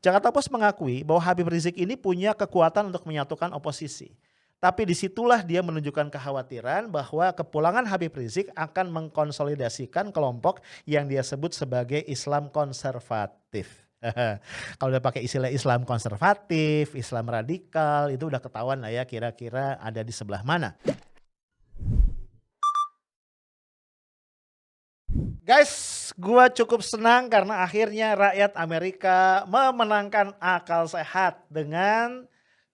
Jakarta Post mengakui bahwa Habib Rizik ini punya kekuatan untuk menyatukan oposisi. Tapi disitulah dia menunjukkan kekhawatiran bahwa kepulangan Habib Rizik akan mengkonsolidasikan kelompok yang dia sebut sebagai Islam konservatif. Kalau udah pakai istilah Islam konservatif, Islam radikal, itu udah ketahuan lah ya kira-kira ada di sebelah mana. Guys, gua cukup senang karena akhirnya rakyat Amerika memenangkan akal sehat dengan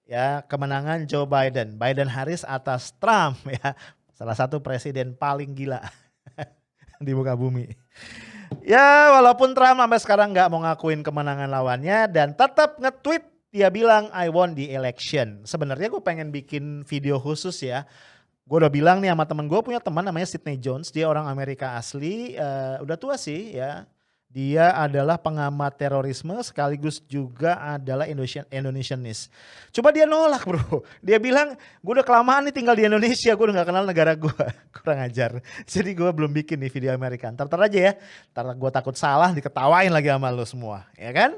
ya kemenangan Joe Biden. Biden Harris atas Trump ya. Salah satu presiden paling gila di muka bumi. Ya walaupun Trump sampai sekarang nggak mau ngakuin kemenangan lawannya dan tetap nge-tweet dia bilang I won the election. Sebenarnya gue pengen bikin video khusus ya. Gue udah bilang nih sama temen gue, punya teman namanya Sidney Jones. Dia orang Amerika asli, udah tua sih ya. Dia adalah pengamat terorisme sekaligus juga adalah Indonesianis. Coba dia nolak bro. Dia bilang gue udah kelamaan nih tinggal di Indonesia. Gue udah gak kenal negara gue. Kurang ajar. Jadi gue belum bikin nih video Amerika. Ntar aja ya. Ntar gue takut salah diketawain lagi sama lo semua. Ya kan?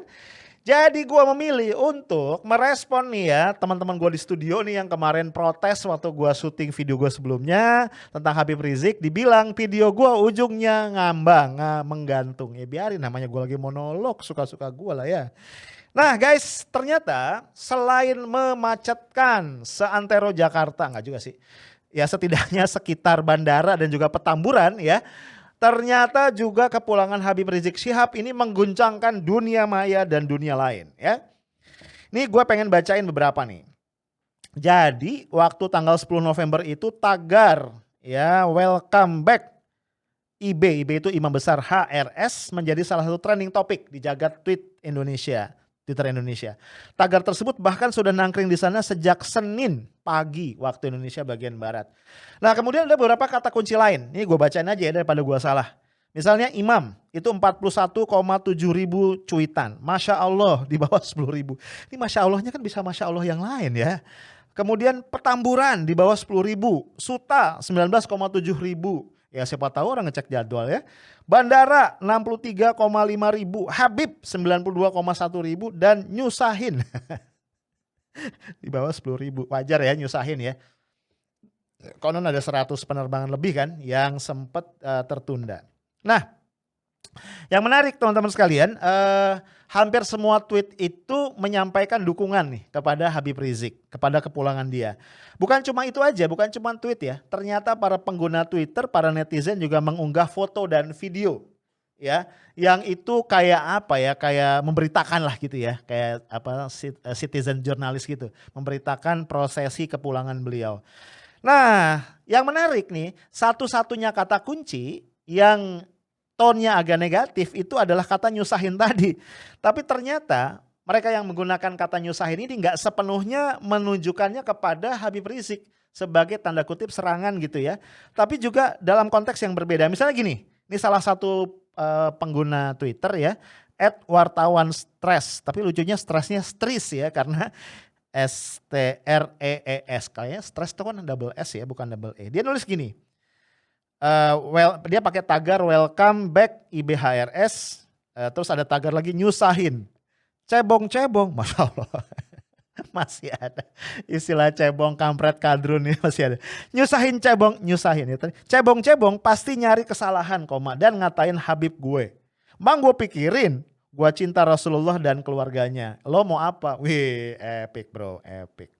Jadi gue memilih untuk merespon nih ya teman-teman gue di studio nih yang kemarin protes waktu gue syuting video gue sebelumnya tentang Habib Rizik. Dibilang video gue ujungnya ngambang, menggantung. Ya biarin, namanya gue lagi monolog, suka-suka gue lah ya. Nah guys, ternyata selain memacetkan seantero Jakarta, enggak juga sih. Ya setidaknya sekitar bandara dan juga Petamburan ya. Ternyata juga kepulangan Habib Rizik Syihab ini mengguncangkan dunia maya dan dunia lain ya. Nih gue pengen bacain beberapa nih. Jadi waktu tanggal 10 November itu tagar ya welcome back IB itu Imam Besar HRS menjadi salah satu trending topik di jagat Twitter Indonesia. Tagar tersebut bahkan sudah nangkring di sana sejak Senin pagi waktu Indonesia bagian barat. Nah kemudian ada beberapa kata kunci lain. Ini gue bacain aja ya daripada gue salah. Misalnya imam itu 41,7 ribu cuitan. Masya Allah di bawah 10 ribu. Ini Masya Allahnya kan bisa Masya Allah yang lain ya. Kemudian Petamburan di bawah 10 ribu. Suta 19,7 ribu. Ya siapa tahu orang ngecek jadwal ya. Bandara 63,5 ribu. Habib 92,1 ribu. Dan nyusahin. Di bawah 10 ribu. Wajar ya nyusahin ya. Konon ada 100 penerbangan lebih kan yang sempat tertunda. Nah yang menarik teman-teman sekalian, hampir semua tweet itu menyampaikan dukungan nih kepada Habib Rizik, kepada kepulangan dia. Bukan cuma itu aja, bukan cuma tweet ya. Ternyata para pengguna Twitter, para netizen juga mengunggah foto dan video ya, yang itu kayak apa ya, kayak memberitakan lah gitu ya, kayak apa citizen jurnalis gitu, memberitakan prosesi kepulangan beliau. Nah, yang menarik nih, satu-satunya kata kunci yang tone-nya agak negatif itu adalah kata nyusahin tadi. Tapi ternyata mereka yang menggunakan kata nyusahin ini nggak sepenuhnya menunjukkannya kepada Habib Rizik sebagai tanda kutip serangan gitu ya. Tapi juga dalam konteks yang berbeda. Misalnya gini, ini salah satu pengguna Twitter ya, @wartawan-stres. Tapi lucunya stresnya stris ya, karena STREES. Kayaknya stres itu kan double S ya, bukan double E. Dia nulis gini. Dia pakai tagar welcome back IBHRS, terus ada tagar lagi nyusahin, cebong-cebong, Masya Allah. Masih ada istilah cebong, kampret, kadrun ini masih ada. Nyusahin cebong, nyusahin itu. Cebong-cebong pasti nyari kesalahan koma dan ngatain Habib gue. Bang gue pikirin, gue cinta Rasulullah dan keluarganya. Lo mau apa? Wih epic bro, epic.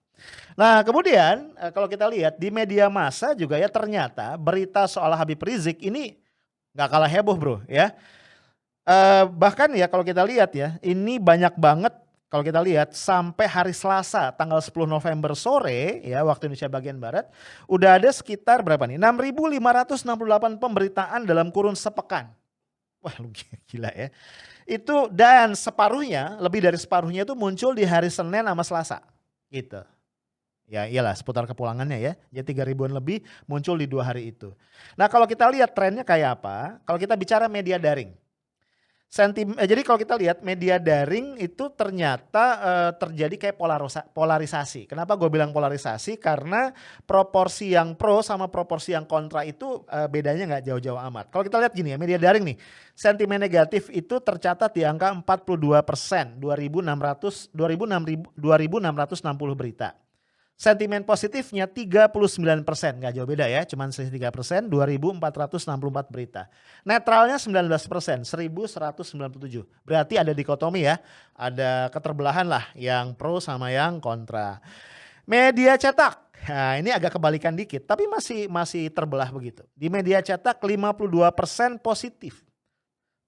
Nah kemudian kalau kita lihat di media massa juga ya, ternyata berita soal Habib Rizik ini gak kalah heboh bro ya. Bahkan ya kalau kita lihat ya, ini banyak banget kalau kita lihat sampai hari Selasa tanggal 10 November sore ya waktu Indonesia bagian barat, udah ada sekitar berapa nih, 6.568 pemberitaan dalam kurun sepekan. Wah lu gila ya. Itu dan separuhnya, lebih dari separuhnya itu muncul di hari Senin sama Selasa gitu. Ya iyalah seputar kepulangannya ya. Jadi 3.000-an lebih muncul di 2 hari itu. Nah kalau kita lihat trennya kayak apa, kalau kita bicara media daring. Jadi kalau kita lihat media daring itu ternyata terjadi kayak polarisasi. Kenapa gue bilang polarisasi? Karena proporsi yang pro sama proporsi yang kontra itu bedanya nggak jauh-jauh amat. Kalau kita lihat gini ya, media daring nih, sentimen negatif itu tercatat di angka 42%, 2.660 berita. Sentimen positifnya 39%, nggak jauh beda ya, cuman selisih 3%, 2.464 berita. Netralnya 19%, 1.197. Berarti ada dikotomi ya, ada keterbelahan lah yang pro sama yang kontra. Media cetak, nah ini agak kebalikan dikit, tapi masih terbelah begitu. Di media cetak 52% positif,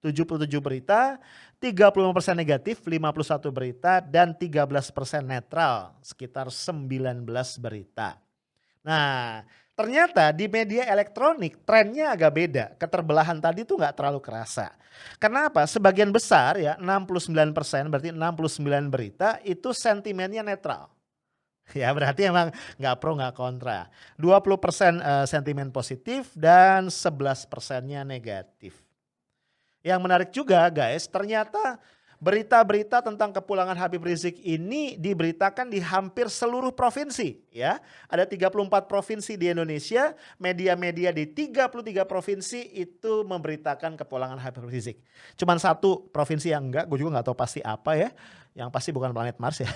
77 berita, 35% negatif, 51 berita, dan 13% netral, sekitar 19 berita. Nah, ternyata di media elektronik trennya agak beda. Keterbelahan tadi tuh nggak terlalu kerasa. Kenapa? Sebagian besar ya, 69%, berarti 69 berita itu sentimennya netral. Ya berarti emang nggak pro nggak kontra. 20% sentimen positif dan 11%-nya negatif. Yang menarik juga guys, ternyata berita-berita tentang kepulangan Habib Rizik ini diberitakan di hampir seluruh provinsi ya. Ada 34 provinsi di Indonesia, media-media di 33 provinsi itu memberitakan kepulangan Habib Rizik. Cuman satu provinsi yang enggak, gue juga nggak tahu pasti apa ya. Yang pasti bukan planet Mars ya.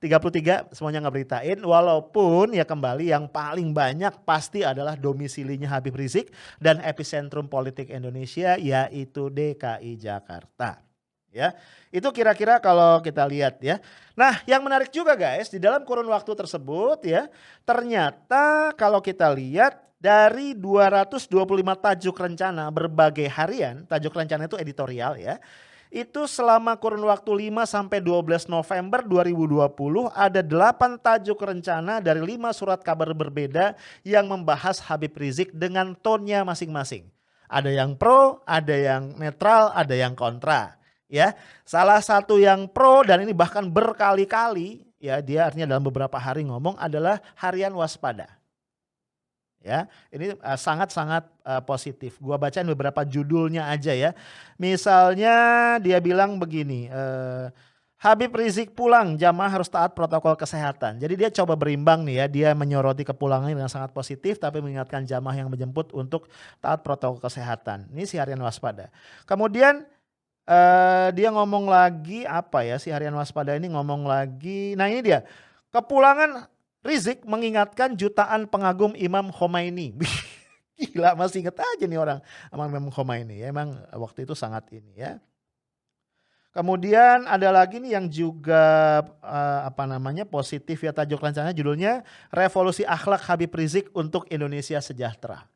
33 semuanya ngeberitain, walaupun ya kembali yang paling banyak pasti adalah domisilinya Habib Rizik dan epicentrum politik Indonesia yaitu DKI Jakarta. Ya, itu kira-kira kalau kita lihat ya. Nah, yang menarik juga guys, di dalam kurun waktu tersebut ya, ternyata kalau kita lihat dari 225 tajuk rencana berbagai harian, tajuk rencana itu editorial ya. Itu selama kurun waktu 5 sampai 12 November 2020 ada 8 tajuk rencana dari 5 surat kabar berbeda yang membahas Habib Rizik dengan tonnya masing-masing. Ada yang pro, ada yang netral, ada yang kontra. Ya, salah satu yang pro dan ini bahkan berkali-kali ya, dia artinya dalam beberapa hari ngomong adalah harian waspada. Ya, ini sangat-sangat positif. Gua bacain beberapa judulnya aja ya. Misalnya dia bilang begini, Habib Rizik pulang, jamaah harus taat protokol kesehatan. Jadi dia coba berimbang nih ya, dia menyoroti kepulangannya dengan sangat positif tapi mengingatkan jamaah yang menjemput untuk taat protokol kesehatan. Ini si harian waspada. Kemudian dia ngomong lagi apa ya, si harian waspada ini ngomong lagi, nah ini dia, kepulangan Rizik mengingatkan jutaan pengagum Imam Khomeini. Gila, masih inget aja nih orang sama Imam Khomeini ya, emang waktu itu sangat ini ya. Kemudian ada lagi nih yang juga positif ya, tajuk rencananya judulnya Revolusi Akhlak Habib Rizik untuk Indonesia Sejahtera.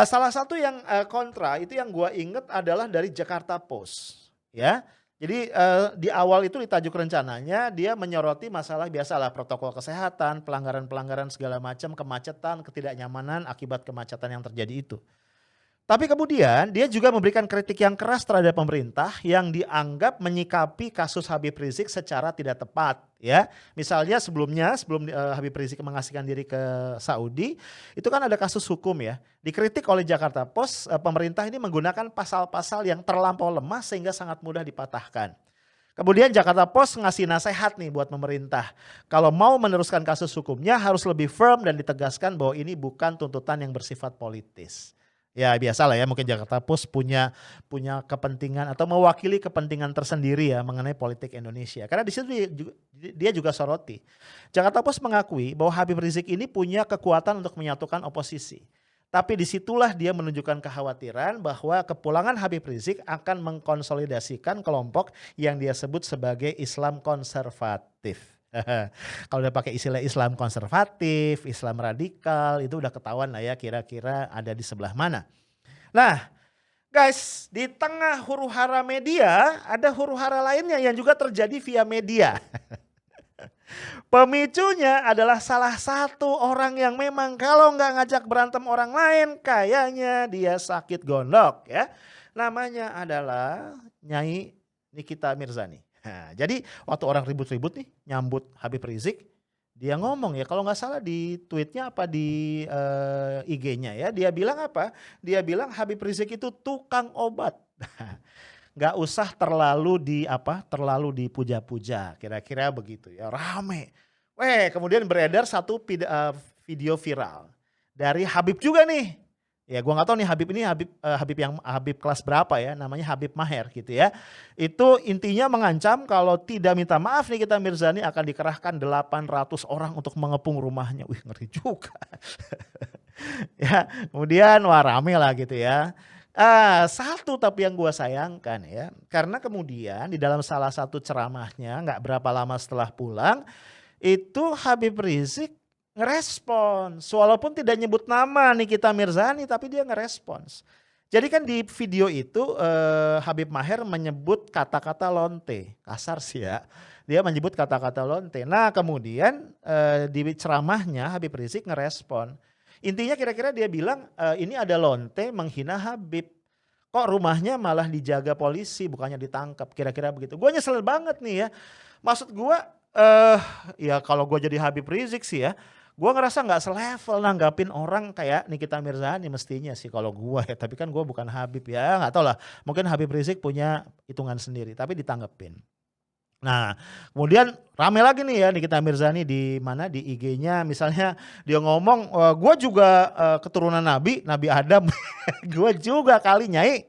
Salah satu yang kontra itu yang gua inget adalah dari Jakarta Post ya. Jadi di awal itu di tajuk rencananya dia menyoroti masalah biasalah protokol kesehatan, pelanggaran-pelanggaran segala macam, kemacetan, ketidaknyamanan akibat kemacetan yang terjadi itu. Tapi kemudian dia juga memberikan kritik yang keras terhadap pemerintah yang dianggap menyikapi kasus Habib Rizik secara tidak tepat ya. Misalnya sebelum Habib Rizik mengasihkan diri ke Saudi, itu kan ada kasus hukum ya. Dikritik oleh Jakarta Post, pemerintah ini menggunakan pasal-pasal yang terlampau lemah sehingga sangat mudah dipatahkan. Kemudian Jakarta Post ngasih nasihat nih buat pemerintah. Kalau mau meneruskan kasus hukumnya harus lebih firm dan ditegaskan bahwa ini bukan tuntutan yang bersifat politis. Ya biasalah ya, mungkin Jakarta Post punya kepentingan atau mewakili kepentingan tersendiri ya mengenai politik Indonesia. Karena di situ dia juga soroti. Jakarta Post mengakui bahwa Habib Rizik ini punya kekuatan untuk menyatukan oposisi. Tapi disitulah dia menunjukkan kekhawatiran bahwa kepulangan Habib Rizik akan mengkonsolidasikan kelompok yang dia sebut sebagai Islam konservatif. Kalau udah pakai istilah Islam konservatif, Islam radikal, itu udah ketahuan lah ya kira-kira ada di sebelah mana. Nah guys, di tengah huru-hara media ada huru-hara lainnya yang juga terjadi via media. Pemicunya adalah salah satu orang yang memang kalau nggak ngajak berantem orang lain kayaknya dia sakit gondok ya. Namanya adalah Nyai Nikita Mirzani. Nah, jadi waktu orang ribut-ribut nih nyambut Habib Rizik, dia ngomong ya kalau nggak salah di tweetnya apa di IG-nya ya, dia bilang apa? Dia bilang Habib Rizik itu tukang obat Nggak usah terlalu dipuja-puja, kira-kira begitu ya, rame. Kemudian beredar satu video viral dari Habib juga nih. Ya gua nggak tahu nih Habib kelas berapa ya, namanya Habib Maher gitu ya. Itu intinya mengancam kalau tidak minta maaf Nikita Mirzani akan dikerahkan 800 orang untuk mengepung rumahnya. Wih, ngeri juga. Ya, kemudian wah rame lah gitu ya. Satu tapi yang gua sayangkan ya, karena kemudian di dalam salah satu ceramahnya nggak berapa lama setelah pulang, itu Habib Rizik ngerespons, walaupun tidak nyebut nama Nikita Mirzani tapi dia ngerespons. Jadi kan di video itu Habib Maher menyebut kata-kata lonte, kasar sih ya. Dia menyebut kata-kata lonte. Nah kemudian di ceramahnya Habib Rizik ngerespon. Intinya kira-kira dia bilang ini ada lonte menghina Habib. Kok rumahnya malah dijaga polisi bukannya ditangkap, kira-kira begitu. Gue nyesel banget nih ya. Maksud gue ya kalau gue jadi Habib Rizik sih ya, gue ngerasa nggak selevel nanggapin orang kayak Nikita Mirzani mestinya sih kalau gue ya. Tapi kan gue bukan Habib ya, nggak tau lah. Mungkin Habib Rizik punya hitungan sendiri, tapi ditanggepin. Nah, kemudian rame lagi nih ya Nikita Mirzani di mana di IG-nya misalnya dia ngomong, gue juga keturunan Nabi Adam, gue juga kali Nyai.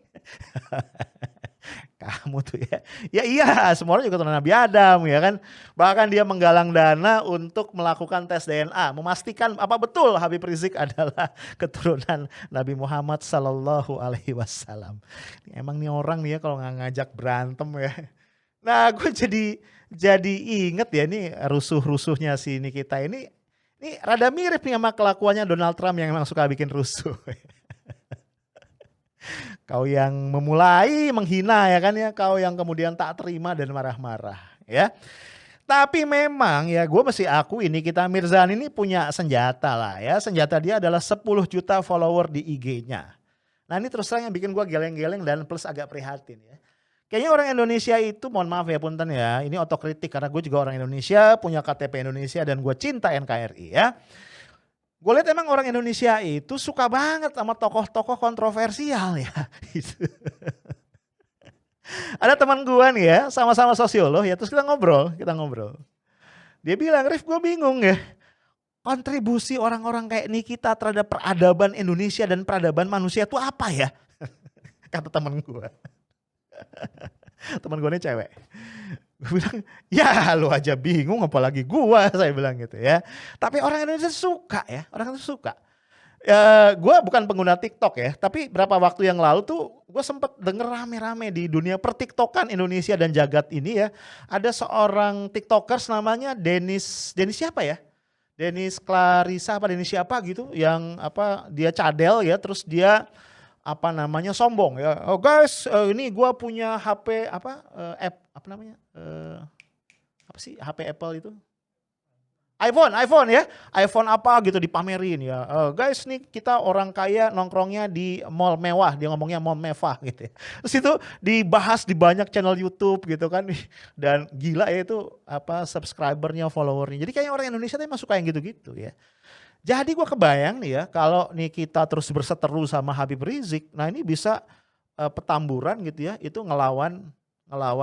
Kamu tuh ya, ya iya semua orang juga keturunan Nabi Adam ya kan. Bahkan dia menggalang dana untuk melakukan tes DNA, memastikan apa betul Habib Rizik adalah keturunan Nabi Muhammad Sallallahu Alaihi Wasallam. Emang nih orang nih ya kalau nggak ngajak berantem ya. Nah gue jadi inget ya nih rusuh-rusuhnya si Nikita ini rada mirip nih sama kelakuannya Donald Trump yang emang suka bikin rusuh. Kau yang memulai menghina ya kan ya, kau yang kemudian tak terima dan marah-marah ya. Tapi memang ya gue mesti akui Nikita Mirzani ini punya senjata lah ya. Senjata dia adalah 10 juta follower di IG-nya. Nah ini terus terang yang bikin gue geleng-geleng dan plus agak prihatin ya. Kayaknya orang Indonesia itu, mohon maaf ya punten ya, ini otokritik karena gue juga orang Indonesia, punya KTP Indonesia dan gue cinta NKRI ya. Gue lihat emang orang Indonesia itu suka banget sama tokoh-tokoh kontroversial ya. Ada teman gue nih ya, sama-sama sosiolog ya, terus kita ngobrol. Dia bilang, Rif gue bingung ya, kontribusi orang-orang kayak Nikita terhadap peradaban Indonesia dan peradaban manusia itu apa ya? Kata teman gue. Teman gue ini cewek. Gue bilang, ya lu aja bingung apalagi gua, saya bilang gitu ya. Tapi orang Indonesia suka ya, orang itu suka. Gue bukan pengguna TikTok ya, tapi berapa waktu yang lalu tuh gue sempet denger rame-rame di dunia pertiktokan Indonesia dan jagat ini ya. Ada seorang tiktokers namanya Denis siapa ya? Denis Clarissa apa Denis siapa gitu, yang apa dia cadel ya, terus dia apa namanya sombong ya. Oh guys, ini gua punya HP apa namanya? Apa sih HP Apple itu? iPhone ya. iPhone apa gitu dipamerin ya. Guys nih kita orang kaya nongkrongnya di mall mewah, dia ngomongnya mall mewah gitu ya. Terus itu dibahas di banyak channel YouTube gitu kan. Dan gila ya itu apa subscribernya, followernya. Jadi kayaknya orang Indonesia tuh emang suka yang gitu-gitu ya. Jadi gue kebayang nih ya kalau nih kita terus berseteru sama Habib Rizik, nah ini bisa petamburan gitu ya, itu ngelawan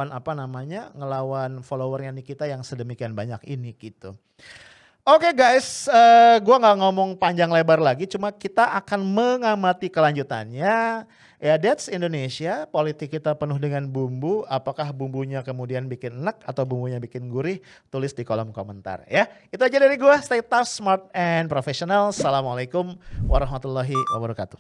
apa namanya, ngelawan followernya Nikita yang sedemikian banyak ini gitu. Oke guys, gue nggak ngomong panjang lebar lagi, cuma kita akan mengamati kelanjutannya. Ya that's Indonesia, politik kita penuh dengan bumbu. Apakah bumbunya kemudian bikin enak atau bumbunya bikin gurih? Tulis di kolom komentar ya. Itu aja dari gue, stay tough, smart, and professional. Assalamualaikum warahmatullahi wabarakatuh.